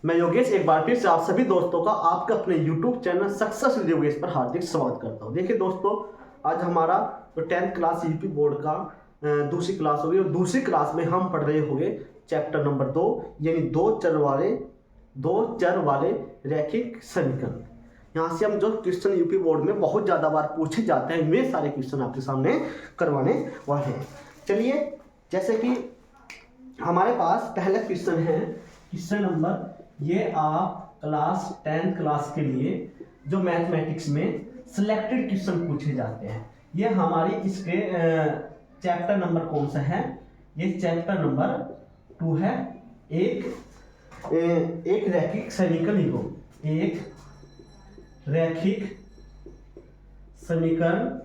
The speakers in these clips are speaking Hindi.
मैं योगेश एक बार फिर से आप सभी दोस्तों का आपके अपने YouTube channel success with Yogesh पर हार्दिक स्वागत करता हूं। देखिए दोस्तों, आज हमारा जो 10th क्लास यूपी बोर्ड का दूसरी क्लास होगी और दूसरी क्लास में हम पढ़ रहे होंगे चैप्टर नंबर 2 यानी दो चर वाले रैखिक समीकरण। यहाँ से हम जो क्वेश्चन यूपी बोर्ड में बहुत ज़्यादा बार पूछे जाते हैं वे सारे क्वेश्चन आपके सामने करवाने वाले हैं। चलिए, जैसे कि हमारे पास पहला क्वेश्चन है, क्वेश्चन नंबर, ये आप क्लास 10th क्लास के लिए जो मैथमेटिक्स में सिलेक्टेड क्वेश्चन पूछे जाते हैं। ये हमारी इसके चैप्टर नंबर कौन सा है? ये चैप्टर नंबर 2 है। एक रैखिक समीकरण लिखो, एक रैखिक समीकरण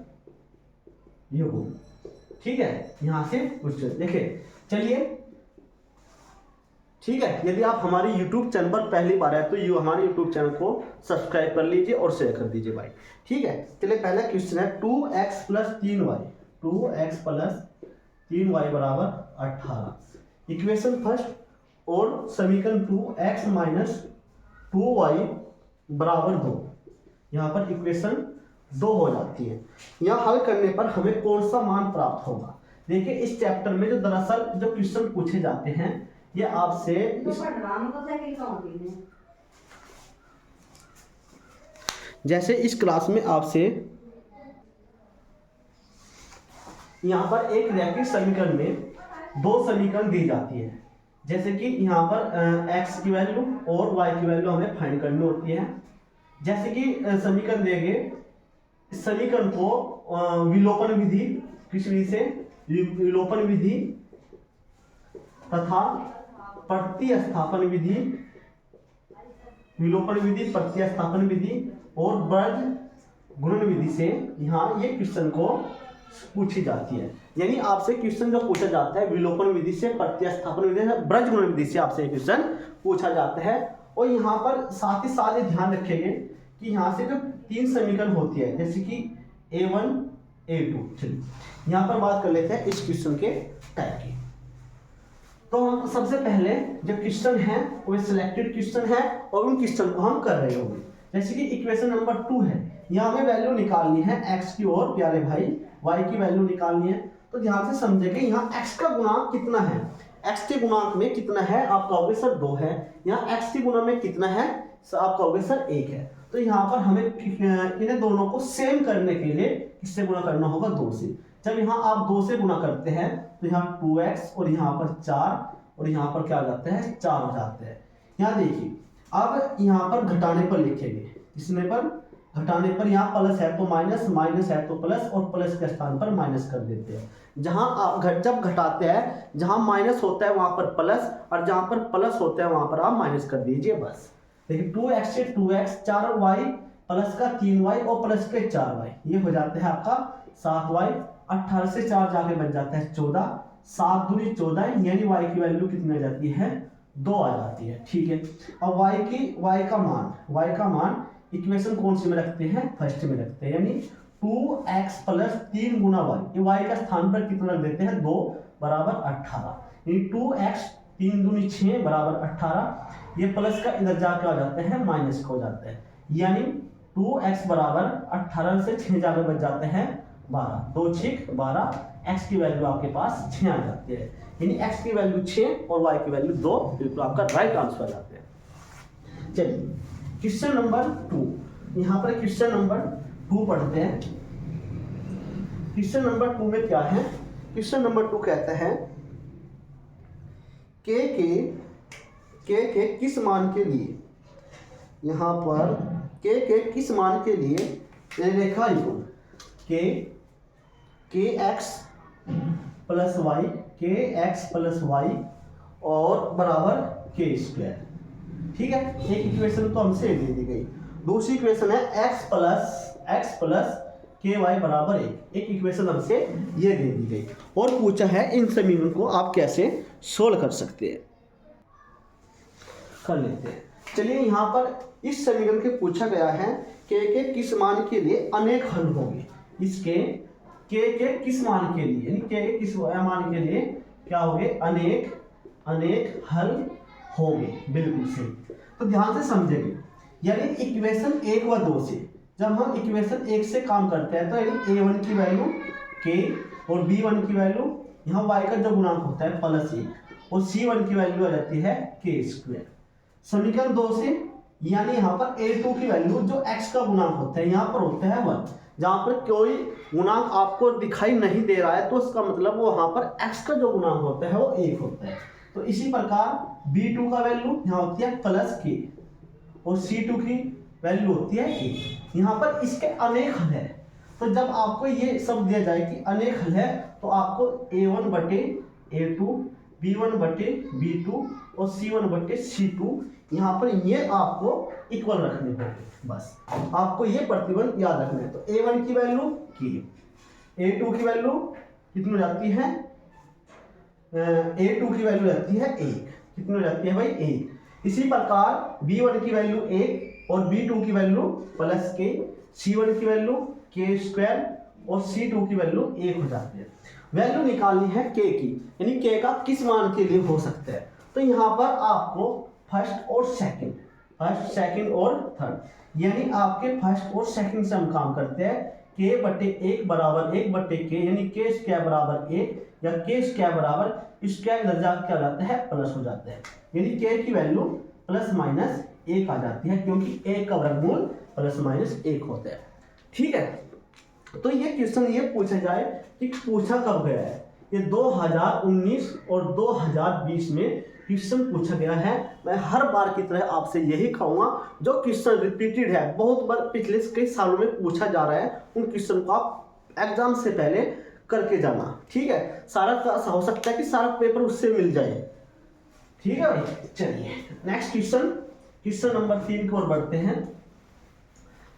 युग्म। ठीक है, यहां से कुछ देखिए। चलिए ठीक है, यदि आप हमारे YouTube चैनल पर पहली बार है तो हमारे YouTube चैनल को सब्सक्राइब कर लीजिए और शेयर कर दीजिए भाई। ठीक है, चलिए पहला क्वेश्चन है 2x + 3y, 2x + 3y = 18। Equation first और समीकरण 2x - 2y = 2। यहाँ पर इक्वेशन 2 हो जाती है। यहाँ हल करने पर हमें कौन सा मान प्राप्त होगा? देखिए, इस चैप्टर में जो दरअसल जो क्वेश्चन पूछे जाते हैं ये आपसे जैसे इस क्लास में आपसे यहाँ पर एक रैखिक समीकरण में दो समीकरण दी जाती है। जैसे कि यहाँ पर x की वैल्यू और y की वैल्यू हमें फाइंड करनी होती है। जैसे कि समीकरण देंगे, इस समीकरण को विलोपन विधि, किस विधि से? विलोपन विधि तथा प्रतिस्थापन विधि, विलोपन विधि, प्रतिस्थापन विधि और ब्रज गुणन विधि से यहाँ ये क्वेश्चन को पूछी जाती है। यानी आपसे क्वेश्चन जो पूछा जाता है विलोपन विधि से, प्रतिस्थापन विधि से, ब्रज गुणन विधि से आपसे क्वेश्चन पूछा जाता है। और यहाँ पर साथ ही साथ ध्यान रखेंगे कि यहाँ से जो 3 समीकरण होती है, जैसे कि A1 A2। चलिए यहाँ पर बात कर लेते हैं इस क्वेश्चन के टाइप की। तो हम सबसे पहले जो क्वेश्चन है वो सिलेक्टेड क्वेश्चन है और उन क्वेश्चन को हम कर रहे होंगे। जैसे कि इक्वेशन नंबर 2 है, यहाँ हमें वैल्यू निकालनी है x की और प्यारे भाई y की वैल्यू निकालनी है। तो ध्यान से समझेंगे, यहाँ x का गुणांक कितना है? x के गुणांक में कितना है? आप कहोगे सर 2 है। यहाँ x के गुणा में कितना है? आप कहोगे सर 1 है। तो यहाँ पर हमें इन्हें दोनों को सेम करने के लिए किससे गुणा करना होगा? 2 से। जब यहाँ आप 2 से गुणा करते हैं तो यहाँ 2x और यहाँ पर 4 और यहाँ पर क्या हो जाता है? 4 हो जाते हैं। यहाँ देखिए, अब यहाँ पर घटाने पर लिखेंगे, इसमें पर घटाने पर यहाँ प्लस है तो माइनस, माइनस है तो प्लस और प्लस के स्थान पर माइनस कर देते हैं। जहाँ आप जब घटाते हैं, जहाँ माइनस होता है वहां पर प्लस और जहाँ पर प्लस होता है वहां पर आप माइनस कर दीजिए बस। देखिए 2x से 2x, 4y प्लस का 3y और प्लस के 4y, ये हो जाता है आपका 7y। 18 से 4 जाके बन जाता है 14, 7 दूनी 14, यानी y की वैल्यू कितनी आ जाती है? 2 आ जाती है। ठीक है, अब y का मान इक्वेशन कौन सी में रखते हैं? फर्स्ट में रखते हैं, यानी 2x + 3 गुना y, ये y का स्थान पर कितना रख देते हैं? 2 = 18, यानी 2x 3 दूनी 6 = 18। ये प्लस का इधर जाके आ जाता है माइनस का हो जाता है, यानी 2x = 18 से 6 जाके बच जाते हैं 12, 2 6 12, x की वैल्यू आपके पास 6 आ जाती है, यानी x की वैल्यू 6 और y की वैल्यू 2, बिल्कुल आपका राइट आंसर आ जाते हैं। चलिए क्वेश्चन नंबर 2, यहाँ पर क्वेश्चन नंबर 2 पढ़ते हैं। क्वेश्चन नंबर 2 में क्या है? क्वेश्चन नंबर 2 कहता है के किस मान के लिए, यहाँ पर के किस मान के लिए रेखा युग्म kx + y और बराबर k²। ठीक है, एक इक्वेशन तो हमसे दे दी गई। दूसरी इक्वेशन है x + ky = 1, एक इक्वेशन हमसे ये दे दी गई और पूछा है इन समीकरण को आप कैसे सोल्व कर सकते हैं, कर लेते हैं। चलिए यहाँ पर इस समीकरण के पूछा गया है के किस मान के लिए अनेक हल होंगे। इसके के किस मान के लिए, यानी के किस मान के लिए क्या होंगे? अनेक हल होंगे, बिल्कुल सही। तो ध्यान से समझेंगे। यानी इक्वेशन 1 व 2 से जब हम इक्वेशन 1 से काम करते हैं तो यानी a1 की वैल्यू k और b1 की वैल्यू यहाँ y का जो गुणांक होता है +1 और c1 की वैल्यू आ जाती है k²। समीकरण 2 से यानी यहाँ पर a2 की वैल्यू जो x का गुणांक होता है यहाँ पर होता है 1। जहाँ पर कोई गुणांक आपको दिखाई नहीं दे रहा है तो उसका मतलब वो वहाँ पर x का जो गुणांक होता है वो 1 होता है। तो इसी प्रकार b2 का वैल्यू यहाँ होती है +k और c2 की वैल्यू होती है k। यहाँ पर इसके अनेक हल है। तो जब आपको ये सब दिया जाए कि अनेक हल है तो आपको a1 बटे a2, b1 बटे b2 और c1 बटे c2 यहाँ पर ये आपको इक्वल रखने होंगे। बस आपको ये प्रतिबंध याद रखना है। तो a1 की वैल्यू k, a2 की वैल्यू कितनी हो जाती है, a2 की वैल्यू रहती है 1। कितनी हो जाती है भाई 1। इसी प्रकार b1 की वैल्यू 1 और b2 की वैल्यू +k, c1 की वैल्यू k² और c2 की वैल्यू 1 हो जाती है। वैल्यू निकालनी है k की, यानी k का किस मान के लिए हो सकता है। तो यहाँ पर आपको फर्स्ट और सेकंड और थर्ड यानी आपके फर्स्ट और सेकंड से हम काम करते हैं। k बटे 1 बराबर 1 बटे k यानी k² बराबर 1 या k² बराबर स्क्वायर इधर जाकर क्या हो जाता है प्लस हो जाता है। यानी k की वैल्यू ±1 आ जाती है क्योंकि 1 का वर्गमूल ±1 होता है। ठीक है, तो ये क्वेश्चन ये पूछा जाए कि पूछा कब गया है। ये 2019 और 2020 में क्वेश्चन पूछा गया है। मैं हर बार की तरह आपसे यही कहूँगा जो क्वेश्चन रिपीटेड है बहुत बार पिछले कई सालों में पूछा जा रहा है उन क्वेश्चन को आप एग्जाम से पहले करके जाना। ठीक है, सारा हो सकता है कि सारा पेपर उससे मिल जाए। ठीक है भाई, चलिए नेक्स्ट क्वेश्चन नंबर 3 की ओर बढ़ते हैं।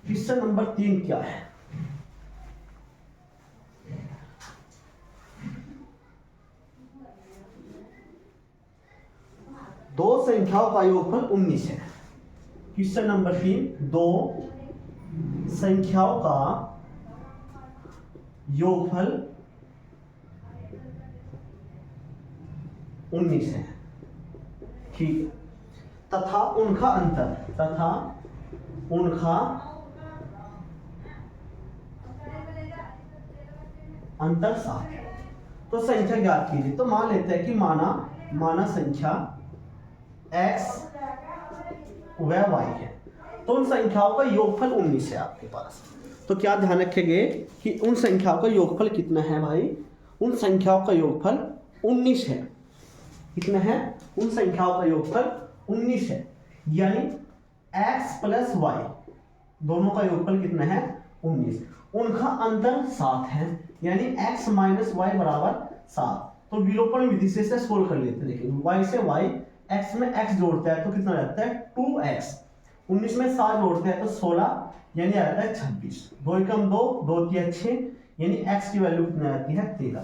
क्वेश्चन नंबर 3 क्या है, दो संख्याओं का योगफल 19 है। क्वेश्चन नंबर 3, दो संख्याओं का योगफल 19 है। ठीक है, तथा उनका अंतर 7 है। तो संख्या ज्ञात कीजिए। तो मान लेते हैं कि माना संख्या x व y है। तो उन संख्याओं का योगफल 19 है आपके पास। तो क्या ध्यान रखेंगे कि उन संख्याओं का योगफल कितना है भाई, उन संख्याओं का योगफल 19 है। कितना है, उन संख्याओं का योगफल 19 है। यानी x + y दोनों का योगफल कितना है 19। उनका अंतर 7 है यानी x - y बराबर 7। तो विलोपन विधि से सोल्व कर लेते हैं। देखिए y से y, x में x जोड़ता है तो कितना रहता है 2x, 19 में 7 जोड़ते हैं तो 16 यानी आता है 26। 2 एकम 2, 2 3 6 यानी x की वैल्यू कितनी आती है 13।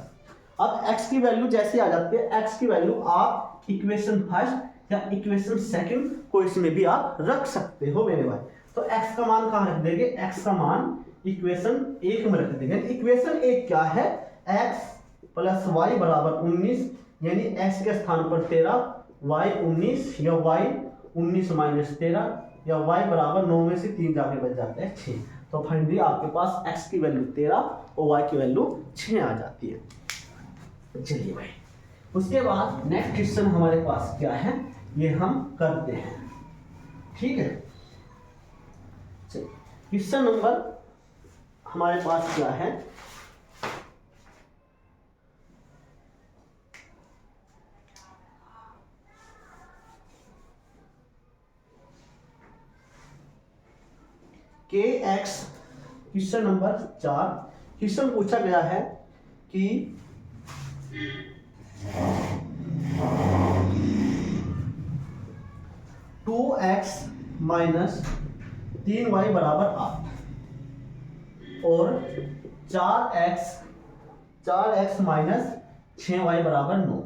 अब x की वैल्यू जैसे आ जाती है, x की वैल्यू आप इक्वेशन फर्स्ट या इक्वेशन सेकंड को इसमें भी आप रख सकते हो मेरे भाई। तो x का मान कहाँ रख देंगे, x का मान इक्वेशन 1 में रख देंगे। इक्वेशन 1 क्या है, x + y बराबर 19 यानी x के स्थान पर 13, y 19 या y 19 - 13 या y बराबर 9 में से 3 जाके बच जाता है 6। तो फाइनली आपके पास x की वैल्यू 13 और y की वैल्यू 6 आ जाती है। चलिए भाई, उसके बाद नेक्स्ट क्वेश्चन हमारे पास क्या है ये हम करते हैं। ठीक है, चलिए क्वेश्चन नंबर हमारे पास क्या है, kx क्वेश्चन नंबर 4। क्वेश्चन पूछा गया है कि 2x - 3y बराबर 8 और 4x - 6y बराबर 9।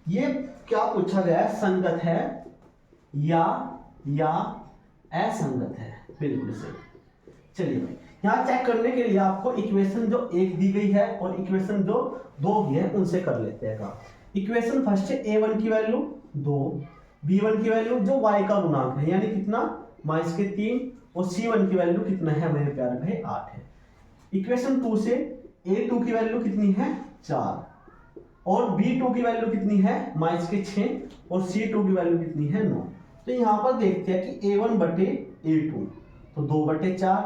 ये क्या पूछा गया है, संगत है या असंगत है। बिल्कुल सही। चलिए भाई, यहाँ चेक करने के लिए आपको इक्वेशन जो 1 दी गई है और इक्वेशन जो 2 की है उनसे कर लेते हैं काम। इक्वेशन फर्स्ट है a1 की वैल्यू 2, b1 की वैल्यू जो y का गुणांक है, यानी कितना -3, और c1 की वैल्यू कितना है मेरे प्यारे भाई 8 है। इक्वेशन 2 से a2 की वैल्यू कितनी है 4, और b2 की वैल्यू कितनी है -6, और c2 की वैल्यू कितनी है 9। तो यहाँ पर देखते हैं कि a1 बटे a2, तो 2/4,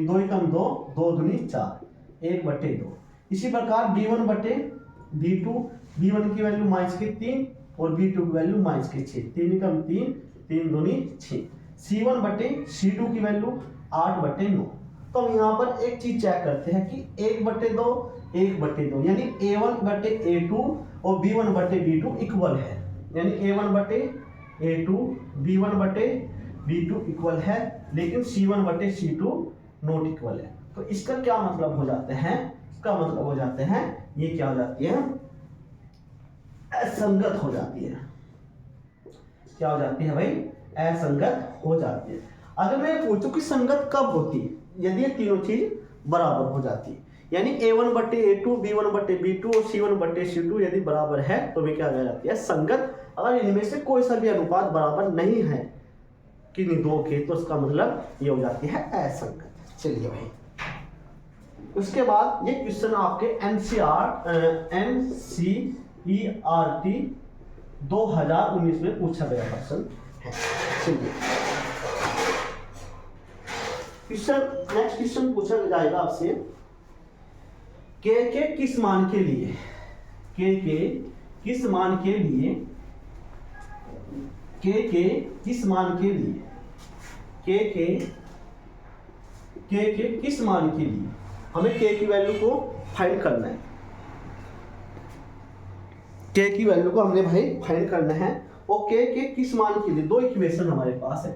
2 एकम 2, 2 दूनी 4, 1/2। इसी प्रकार b1 बटे b2, b1 की वैल्यू -3 और b2 की वैल्यू -6, 3 एकम 3, 3 दूनी 6। c1 बटे c2 की वैल्यू 8/9। तो हम यहाँ पर एक चीज चेक करते हैं कि 1/2, 1/2, यानी a1 बटे a2 और b1 बटे b2 इक्वल है, यानी a1 बटे a2, b1 बटे b2 इक्वल है, लेकिन c1 बटे c2 नॉट इक्वल है। तो इसका क्या मतलब हो जाता है, इसका मतलब हो जाता है ये क्या हो जाती है, असंगत हो जाती है। क्या हो जाती है भाई, असंगत हो जाती है। अगर मैं पूछूं कि संगत कब होती है, यदि ये तीनों चीज बराबर हो जाती है, यानी a1 बटे a2, b1 बटे b2 और c1 बटे c2 यदि बराबर है तो वे क्या कह जाती है, संगत। अगर इनमें से कोई सा भी अनुपात बराबर नहीं है किन्हीं दो के, तो उसका मतलब ये हो जाती है असंगत। चलिए भाई, उसके बाद ये क्वेश्चन आपके NCERT 2019 में पूछा गया क्वेश्चन है। चलिए नेक्स्ट क्वेश्चन पूछा जाएगा आपसे, के किस मान के लिए, के किस मान के लिए, के किस मान के लिए, के किस मान के लिए हमें के की वैल्यू को फाइंड करना है। के की वैल्यू को हमने भाई फाइंड करना है, और के किस मान के लिए दो इक्वेशन हमारे पास है,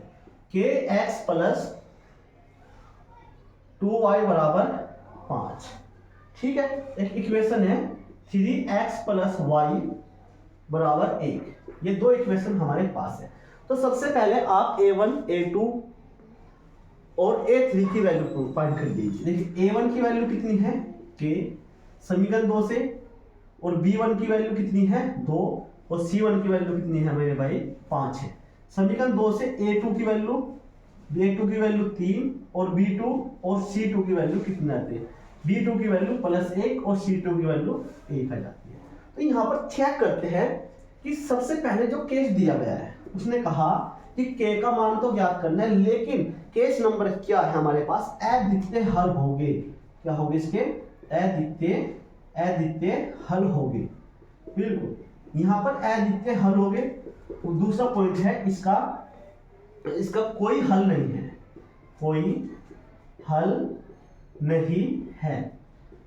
के एक्स प्लस 2y बराबर 5, ठीक है। एक इक्वेशन है 3x प्लस वाई बराबर 1, ये दो इक्वेशन हमारे पास है। तो सबसे पहले आप a1, a2 और a3 की वैल्यू फाइंड कर दीजिए। देखिए a1 की वैल्यू कितनी है k, समीकरण 2 से, और b1 की वैल्यू कितनी है 2, और c1 की वैल्यू कितनी है मेरे भाई 5 है। समीकरण 2 से a2 की वैल्यू 3, और b2 और c2 की वैल्यू कितनी आती है, b2 की वैल्यू +1 और c2 की वैल्यू 1 आ जाती है। तो यहाँ पर चेक करते हैं कि सबसे पहले जो केस दिया गया है उसने कहा कि k का मान तो ज्ञात करना है, लेकिन केस नंबर क्या है हमारे पास, अद्वितीय हल होंगे। क्या होंगे इसके, अद्वितीय हल होंगे, बिल्कुल यहाँ पर अद्वितीय हल होंगे। दूसरा पॉइंट है इसका कोई हल नहीं है, कोई हल नहीं है।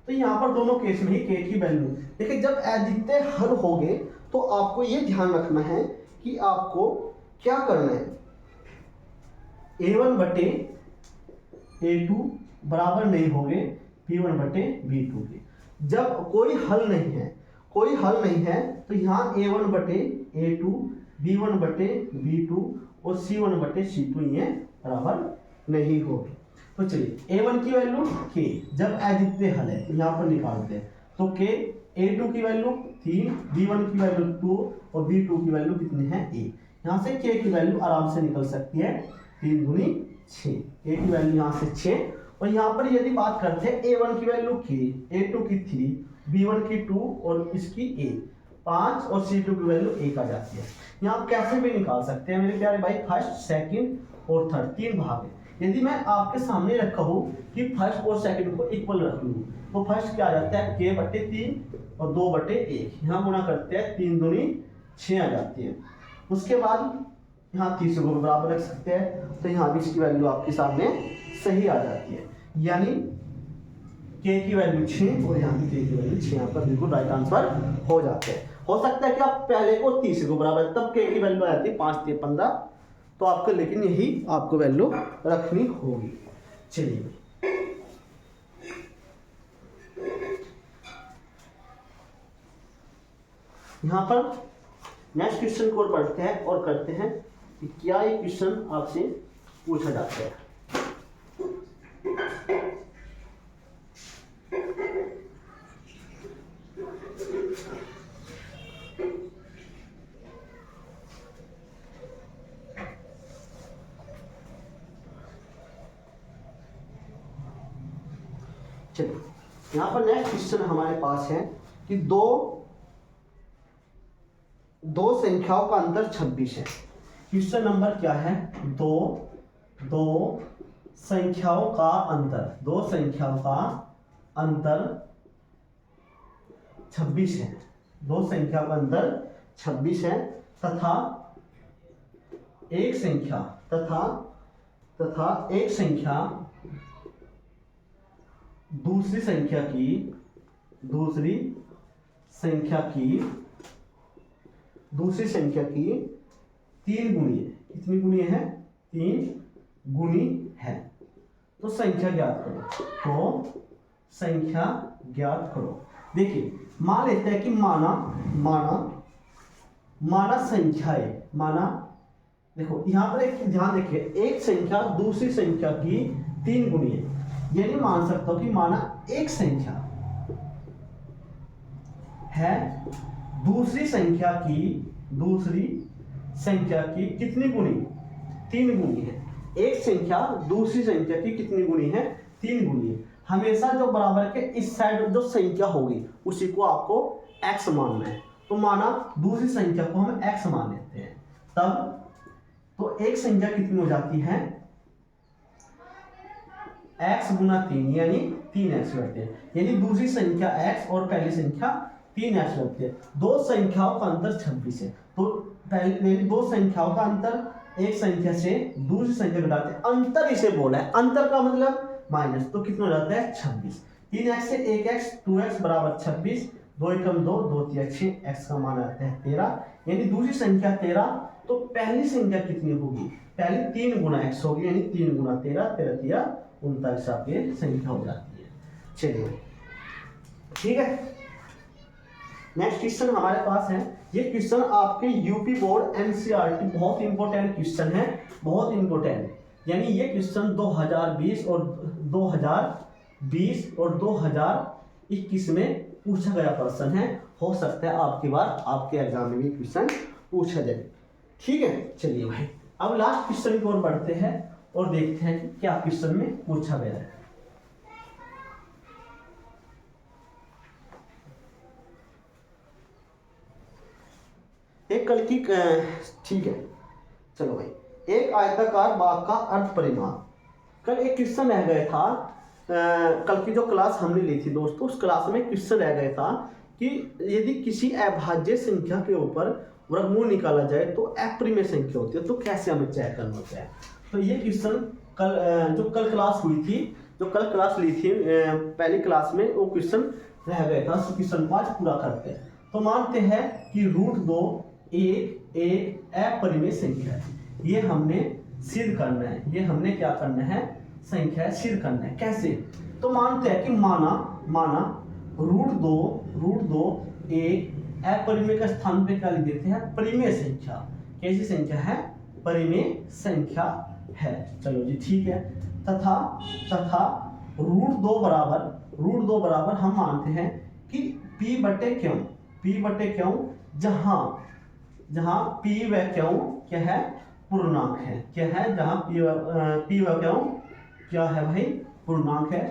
तो यहाँ पर दोनों केस में ही के की वैल्यू, देखिए जब अद्वितीय हल होंगे तो आपको ये ध्यान रखना है कि आपको क्या करना है, a1 बटे a2 बराबर नहीं होंगे b1 बटे b2 के। जब कोई हल नहीं है तो यहाँ a1 बटे a2, b1 बटे b2 और c1 बटे c2 ये बराबर नहीं होगी। तो चलिए a1 की वैल्यू k, जब अद्वितीय हल है यहाँ पर निकालते हैं, तो k a2 की वैल्यू 3, b1 की वैल्यू 2 और b2 की वैल्यू कितनी है 1। यहाँ से k की वैल्यू आराम से निकल सकती है 3 दूनी 6, a की वैल्यू यहाँ से 6। और यहाँ पर यदि बात करते हैं a1 की वैल्यू k, a2 की 3, b1 की 2 और इसकी 5 और c2 की वैल्यू 1 आ जाती है। यहाँ कैसे भी निकाल सकते हैं मेरे प्यारे भाई, फर्स्ट, सेकंड और थर्ड, 3 भाग है। यदि मैं आपके सामने रखा हूँ कि फर्स्ट और सेकंड को इक्वल रख लूँ, तो फर्स्ट क्या आ जाता है k बटे 3 और 2 बटे 1, यहाँ गुणा करते हैं 3 दूनी 6 आ जाती है। उसके बाद यहाँ तीसरे को बराबर रख सकते हैं, तो यहाँ भी इसकी वैल्यू आपके सामने सही आ जाती है, यानी k की वैल्यू 6 और यहाँ की k की वैल्यू 6, यहाँ पर बिल्कुल राइट आंसर हो जाते हैं। हो सकता है कि आप पहले को तीसरे को बराबर, तब k की वैल्यू आ जाती है 5 3 15, तो आपको लेकिन यही आपको वैल्यू रखनी होगी। चलिए यहाँ पर नेक्स्ट क्वेश्चन को पढ़ते हैं और करते हैं कि क्या ये क्वेश्चन आपसे पूछा जाता है। चलिए यहाँ पर नेक्स्ट क्वेश्चन हमारे पास है कि दो संख्याओं का अंतर 26 है। क्वेश्चन नंबर क्या है? दो संख्याओं का अंतर 26 है। दो संख्या का अंतर 26 है तथा एक संख्या दूसरी संख्या की 3 गुनी है। कितनी गुनी है? 3 गुनी है। तो संख्या ज्ञात करो। देखिए मान लेते हैं कि माना संख्याएं, देखो यहाँ पर एक ध्यान देखिए, एक संख्या दूसरी संख्या की 3 गुनी है। यानी मान सकता हूं कि माना एक संख्या है दूसरी संख्या की कितनी गुनी? 3 गुनी है। एक संख्या दूसरी संख्या की कितनी गुनी है? 3 गुनी है। हमेशा जो बराबर के इस साइड जो संख्या होगी उसी को आपको x मानना है। तो माना दूसरी संख्या को हम x मान लेते हैं, तब तो एक संख्या कितनी हो जाती है? x गुना 3 यानी 3x लगते हैं। यानी दूसरी संख्या x और पहली संख्या 3x लगती है। दो संख्याओं का अंतर 26 है। तो पहले दो संख्याओं का अंतर एक संख्या से दूसरी संख्या घटाते हैं, अंतर इसे बोला है। अंतर का मतलब माइनस, तो कितना हो जाता है? 26। 3x से 1x 2x बराबर 26, 2 एकम 2, 2 3 6, x का मान आता है 13। यानी दूसरी संख्या 13, तो पहली संख्या कितनी होगी? पहली 3 गुना x होगी, यानी 3 गुना 13, 13 3 39 आपकी संख्या हो जाती है। चलिए ठीक है, नेक्स्ट क्वेश्चन हमारे पास है। ये क्वेश्चन आपके यूपी बोर्ड एनसीईआरटी बहुत इंपॉर्टेंट क्वेश्चन है, बहुत इंपॉर्टेंट। यानी ये क्वेश्चन 2020 और 2021 में पूछा गया प्रश्न है। हो सकता है आपकी बार आपके एग्जाम में भी क्वेश्चन पूछा जाए। ठीक है, चलिए भाई अब लास्ट क्वेश्चन की ओर बढ़ते हैं और देखते हैं कि क्या क्वेश्चन में पूछा गया है। एक कल की ठीक है, चलो भाई, एक आयताकार बाग का अर्ध परिमाण। कल एक क्वेश्चन रह गया था, कल की जो क्लास हमने ली थी दोस्तों, उस क्लास में क्वेश्चन रह गया था कि यदि किसी अभाज्य संख्या के ऊपर वर्गमूल निकाला जाए तो अपरिमेय संख्या होती है, तो कैसे हमें चेक करना होता है। तो ये क्वेश्चन कल क्लास हुई थी, जो कल क्लास ली थी पहली क्लास में, वो क्वेश्चन रह गया था। उस क्वेश्चन को आज पूरा करते हैं। तो मानते हैं कि √2 एक अपरिमेय संख्या है। ये हमने सिद्ध करना है, ये हमने क्या करना है? संख्या सिद्ध करना है। कैसे? तो मानते हैं कि माना √2 एक अपरिमेय का स्थान पे क्या लिख देते हैं? परिमेय संख्या। कैसी संख्या है? परिमेय संख्या है। चलो जी ठीक है। तथा √2 बराबर हम मानते हैं कि p बटे क्यों, जहां p व क्यों क्या है? पूर्णांक है। क्या है? जहां p व क्यों क्या है भाई? पूर्णांक है।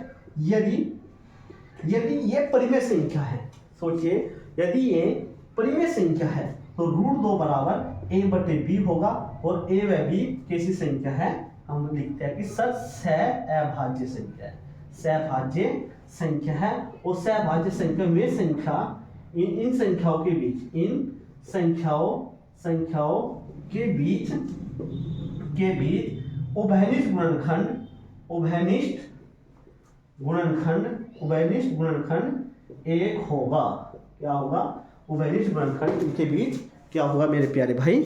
यदि ये परिमेय संख्या है, सोचिए यदि ये परिमेय संख्या है तो √2 बराबर a बटे b होगा, और a व b कैसी संख्या है? हम लिखते हैं कि सर सहभाज्य संख्या है, सहभाज्य संख्या है। और सहभाज्य संख्या वे संख्या इन संख्याओं के बीच उभयनिष्ठ गुणनखंड एक होगा। क्या होगा? उभयनिष्ठ गुणनखंड इनके बीच क्या होगा मेरे प्यारे भाई?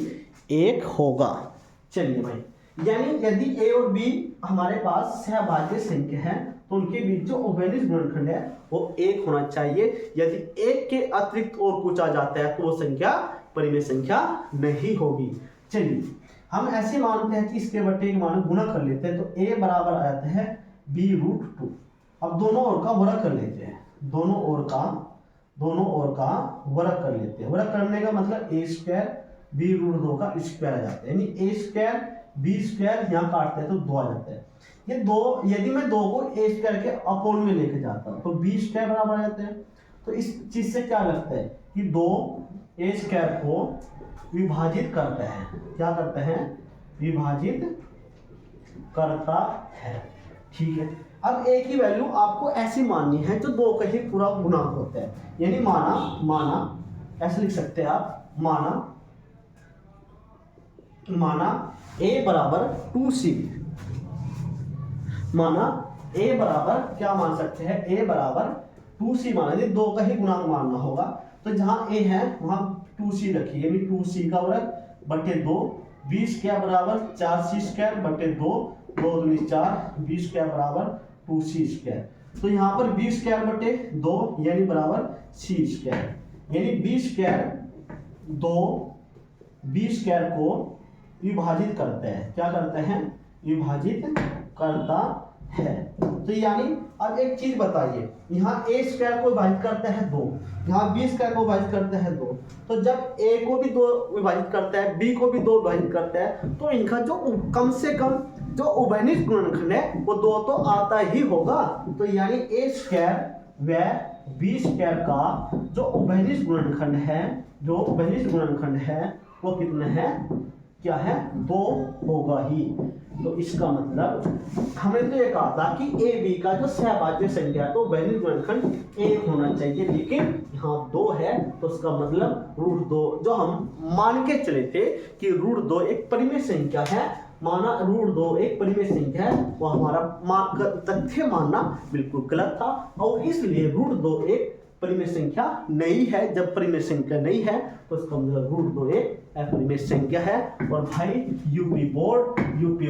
एक होगा। चलिए भाई, यानी यदि a और b हमारे पास सहभाज्य संख्या है तो उनके बीच जो उभयनिष्ठ गुणनखंड है वो 1 होना चाहिए। यदि 1 के अतिरिक्त और कुछ आ जाता है तो वो संख्या परिमेय संख्या नहीं होगी। चलिए हम ऐसे मानते हैं कि इसके बटे एक मान गुणा कर लेते हैं, तो a बराबर आ जाता है b√2। अब दोनों ओर का वर्ग कर लेते हैं, दोनों ओर का वर्ग कर लेते हैं। वर्ग करने का मतलब a² b√2 का स्क्वायर आ जाता है, यानी a² b² यहाँ काटते हैं तो 2 आ जाता है। ये दो, यदि मैं 2 को ए स्क्वायर के अपोन में लेके जाता हूँ तो बी स्क्वायर बराबर आ जाते हैं। तो इस चीज से क्या लगता है कि 2 ए स्क्वायर को विभाजित करता है, क्या करता है, विभाजित करता है। ठीक है, अब ए की वैल्यू आपको ऐसी माननी है जो 2 का ही पूरा गुणांक होता है, यानी माना ऐसे लिख सकते हैं आप, माना ए बराबर 2c, माना ए बराबर क्या मान सकते हैं, ए बराबर 2c माना, यदि 2 का ही गुणांक मानना होगा तो जहां ए है वहां 2c रखिए, यानी 2c का वर्ग बटे 2, 20 क्या बराबर 4c स्क्वायर बटे 2, 2 दूनी 4, 20 क्या बराबर 2c स्क्वायर। तो यहाँ पर 20 स्क्वायर बटे 2 यानी बराबर c स्क्वायर, यानी 20 स्क्वायर 2 20 स्क्वायर को विभाजित करते हैं, क्या करते हैं, विभाजित करता है। तो यानी अब एक चीज बताइए, यहाँ ए स्क्वायर को विभाजित करता है 2, यहाँ बी स्क्वायर को विभाजित करता है 2, तो जब ए को भी 2 विभाजित करता है, बी को भी 2 विभाजित करता है, तो इनका जो कम से कम जो उभयनिष्ठ गुणनखंड है वो 2 तो आता ही होगा। तो यानी ए स्क्वायर व बी स्क्वायर का जो उभयनिष्ठ गुणनखंड है, जो उभयनिष्ठ गुणनखंड है वो कितना है, क्या है, 2 होगा ही। तो इसका मतलब हमने तो ये कहा था कि ए बी का जो सहभाज्य संख्या है तो उभयनिष्ठ गुणनखंड 1 होना चाहिए, लेकिन यहाँ 2 है, तो उसका मतलब √2 जो हम मान के चले थे कि √2 एक परिमेय संख्या है, माना √2 एक परिमेय संख्या है, वो हमारा तथ्य मानना बिल्कुल गलत था, और इसलिए √2 एक परिमेय संख्या नहीं है। जब परिमेय संख्या नहीं है तो इसका मतलब √2 एक अपरिमेय संख्या है। और भाई यूपी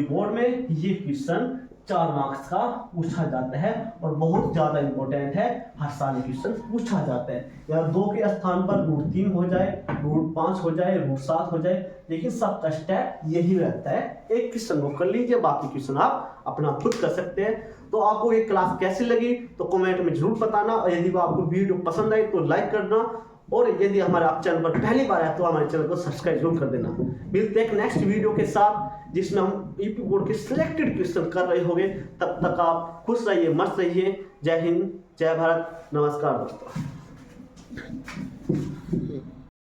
बोर्ड में ये क्वेश्चन 4 मार्क्स का पूछा जाता है और बहुत ज्यादा इंपॉर्टेंट है, हर साल क्वेश्चन पूछा जाता है। या 2 के स्थान पर √3 हो जाए, √5 हो जाए, √7 हो जाए, लेकिन सबका स्टेप यही रहता है। एक क्वेश्चन को कर लीजिए, बाकी क्वेश्चन आप अपना खुद कर सकते हैं। तो आपको ये क्लास कैसी लगी तो कमेंट में जरूर बताना, और यदि आपको वीडियो पसंद आई तो लाइक करना, और यदि हमारे आप चैनल पर पहली बार आए तो हमारे चैनल को सब्सक्राइब जरूर कर देना। मिलते हैं एक नेक्स्ट वीडियो के साथ जिसमें हम यूपी बोर्ड के सिलेक्टेड क्वेश्चन कर रहे होंगे। तब तक आप खुश रहिए, मस्त रहिए। जय हिंद, जय भारत, नमस्कार दोस्तों।